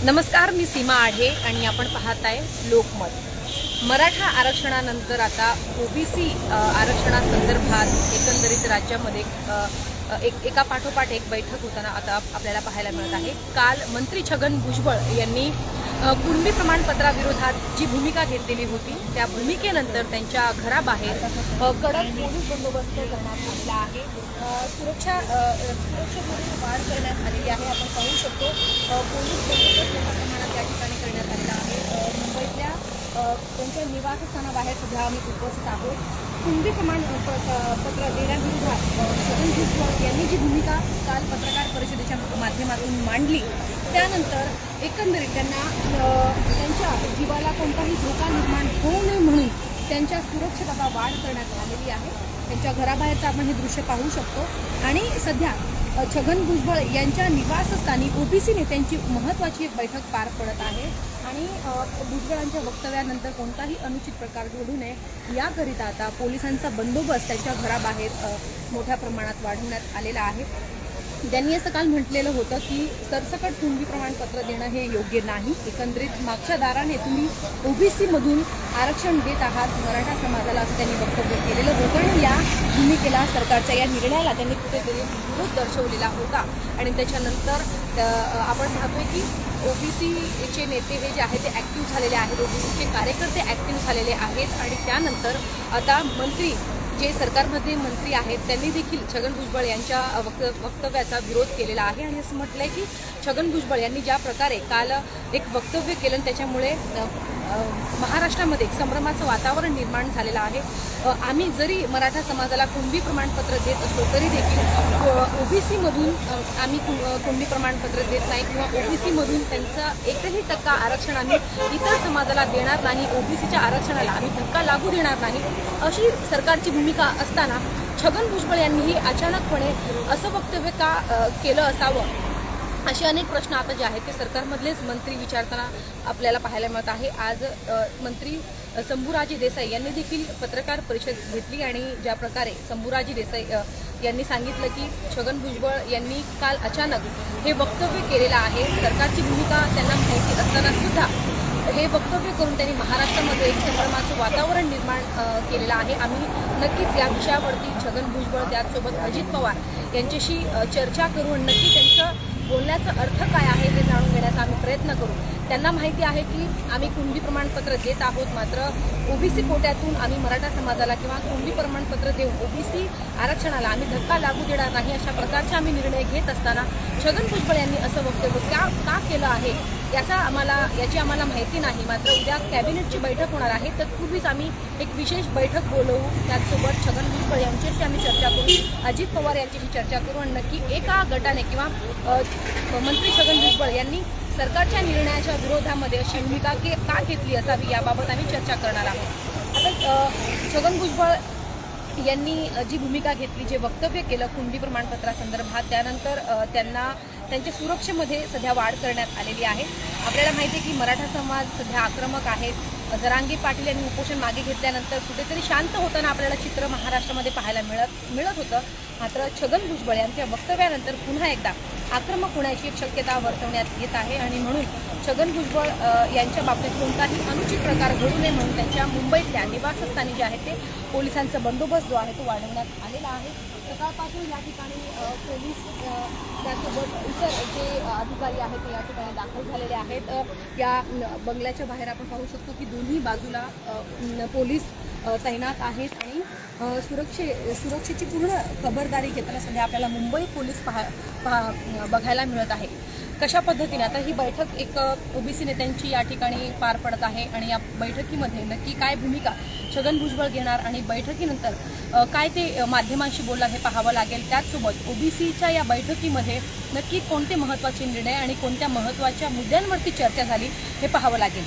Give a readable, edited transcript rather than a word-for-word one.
नमस्कार, मी सीमा आढे आणि आपण पाहत आहे लोकमत। मराठा आरक्षणानंतर आता ओबीसी आरक्षणासंदर्भात एकंदरीत राज्यामध्ये एका पाठोपाठ एक बैठक होताना आता आपल्याला पाहायला मिळत आहे। काल मंत्री छगन भुजबळ यांनी कुणबी प्रमाणपत्राविरोधात जी भूमिका घेतलेली होती त्या भूमिकेनंतर त्यांच्या घराबाहेर कडक पोलीस बंदोबस्त करण्यात आलेला आहे। सुरक्षेमध्ये वाढ करण्यात आलेली आहे। आपण पाहू शकतो पोलीस बंदोबस्त मोठ्या प्रमाणात या ठिकाणी करण्यात आलेला आहे। मुंबईतल्या त्यांच्या निवासस्थानाबाहेर सुद्धा आम्ही उपस्थित आहोत। कुणबी प्रमाणपत्र देण्याविरोधात छगन भुजबळ यांनी जी भूमिका काल पत्रकार परिषदेच्या माध्यमातून मांडली त्यानंतर एकंदरीत त्यांना त्यांच्या जीवाला कोणताही धोका निर्माण होऊ नये म्हणून त्यांच्या सुरक्षेत आता वाढ करण्यात आलेली आहे। त्यांच्या घराबाहेरचं आपण हे दृश्य पाहू शकतो आणि सध्या छगन भुजबळ यांच्या निवासस्थानी ओबीसी नेत्यांची महत्त्वाची एक बैठक पार पडत आहे आणि भुजबळांच्या वक्तव्यानंतर कोणताही अनुचित प्रकार घडू नये याकरिता आता पोलिसांचा बंदोबस्त त्यांच्या घराबाहेर मोठ्या प्रमाणात वाढवण्यात आलेला आहे। त्यांनी असं काल म्हटलेलं होतं की सरसकट कुणबी प्रमाणपत्र देणं हे योग्य नाही। एकंदरीत मागच्या दाराने तुम्ही ओबीसीमधून आरक्षण देत आहात मराठा समाजाला, असं त्यांनी वक्तव्य केलेलं होतं आणि या भूमिकेला, सरकारच्या या निर्णयाला त्यांनी कुठेतरी विरोध दर्शवलेला होता। आणि त्याच्यानंतर आपण पाहतोय की ओबीसीचे नेते हे जे आहेत ते ॲक्टिव्ह झालेले आहेत, ओबीसीचे कार्यकर्ते ॲक्टिव्ह झालेले आहेत आणि त्यानंतर आता मंत्री जे सरकारमध्ये मंत्री आहेत त्यांनी देखील छगन भुजबळ यांच्या वक्तव्याचा विरोध केलेला आहे आणि असं म्हटलंय की छगन भुजबळ यांनी ज्या प्रकारे काल एक वक्तव्य केलं त्याच्यामुळे महाराष्ट्रामध्ये एक संभ्रमाचं वातावरण निर्माण झालेलं आहे। आम्ही जरी मराठा समाजाला कुणबी प्रमाणपत्र देत असलो तरी देखील ओबीसीमधून आम्ही कुणबी प्रमाणपत्र देत नाही किंवा ओबीसीमधून त्यांचं 1% आरक्षण आम्ही इतर समाजाला देणार नाही, ओबीसीच्या आरक्षणाला आम्ही धक्का लागू देणार नाही, अशी सरकारची भूमिका असताना छगन भुजबळ यांनीही अचानकपणे असं वक्तव्य का केलं असावं, असे अनेक प्रश्न आता जे आहेत ते सरकारमधलेच मंत्री विचारताना आपल्याला पाहायला मिळत आहे। आज मंत्री शंभूराजे देसाई यांनी देखील पत्रकार परिषद घेतली आणि ज्या प्रकारे शंभूराजे देसाई यांनी सांगितलं की छगन भुजबळ यांनी काल अचानक हे वक्तव्य केलेलं आहे। सरकारची भूमिका त्यांना माहिती असताना सुद्धा हे वक्तव्य करून त्यांनी महाराष्ट्रामध्ये एक संभ्रमाचं वातावरण निर्माण केलेलं आहे। आम्ही नक्कीच या विषयावरती छगन भुजबळ त्याचसोबत अजित पवार यांच्याशी चर्चा करू आणि नक्की त्यांचं बोलण्याचा अर्थ काय आहे हे जाणून घेण्याचा आम्ही प्रयत्न करू। त्यांना माहिती आहे की आम्ही कुणबी प्रमाणपत्र देत आहोत, मात्र ओबीसी कोट्यातून आम्ही मराठा समाजाला किंवा कुणबी प्रमाणपत्र देऊन ओबीसी आरक्षणाला आम्ही धक्का लागू देणार नाही, अशा प्रकारचे आम्ही निर्णय घेत असताना छगन भुजबळ यांनी असं वक्तव्य का केलं आहे याची आम्हाला माहिती नाही। मात्र उद्या कॅबिनेटची बैठक होणार आहे, तत्पूर्वीच आम्ही एक विशेष बैठक बोलवू, त्याचसोबत छगन भुजबळ यांच्याशी आम्ही चर्चा करू, अजित पवार यांच्याशी चर्चा करू आणि नक्की एका गटाने किंवा मंत्री छगन भुजबळ यांनी सरकारच्या निर्णयाच्या विरोधामध्ये अशी भूमिका का घेतली असावी याबाबत आम्ही चर्चा करणार आहोत। आता छगन भुजबळ यांनी जी भूमिका घेतली, जे वक्तव्य केलं कुणबी प्रमाणपत्रासंदर्भात, त्यानंतर त्यांना त्यांच्या सुरक्षेमध्ये सध्या वाढ करण्यात आलेली आहे। आपल्याला माहिती आहे की मराठा समाज सध्या आक्रमक आहेत। जरांगे पाटील यांनी उपोषण मागे घेतल्यानंतर कुठेतरी शांत होताना आपल्याला चित्र महाराष्ट्रामध्ये पाहायला मिळत होतं, मात्र छगन भुजबळ यांच्या वक्तव्यानंतर पुन्हा एकदा आक्रमक होण्याची एक शक्यता वर्तवण्यात येत आहे आणि म्हणून छगन भुजबळ यांच्या बाबतीत कोणताही अनुचित प्रकार घडू नये म्हणून त्यांच्या मुंबईतल्या निवासस्थानी जे आहे ते पोलिसांचा बंदोबस्त जो आहे तो वाढवण्यात आलेला आहे। सकाळपासून या ठिकाणी पोलीस त्यासोबत इतर जे अधिकारी आहेत ते या ठिकाणी दाखल झालेले आहेत। या बंगल्याच्या बाहेर आपण पाहू शकतो की दोन्ही बाजूला पोलीस तैनात आहेत आणि सुरक्षेची पूर्ण खबरदारी घेताना सध्या आपल्याला मुंबई पोलीस बघायला मिळत आहे। कशा पद्धतीने आता ही बैठक एक ओबीसी नेत्यांची या ठिकाणी पार पडत आहे आणि या बैठकीमध्ये नक्की काय भूमिका छगन भुजबळ घेणार आणि बैठकीनंतर काय ते माध्यमांशी बोलणार हे पाहावं लागेल। त्याचसोबत ओबीसीच्या या बैठकीमध्ये नक्की कोणते महत्त्वाचे निर्णय आणि कोणत्या महत्त्वाच्या मुद्द्यांवरती चर्चा झाली हे पाहावं लागेल।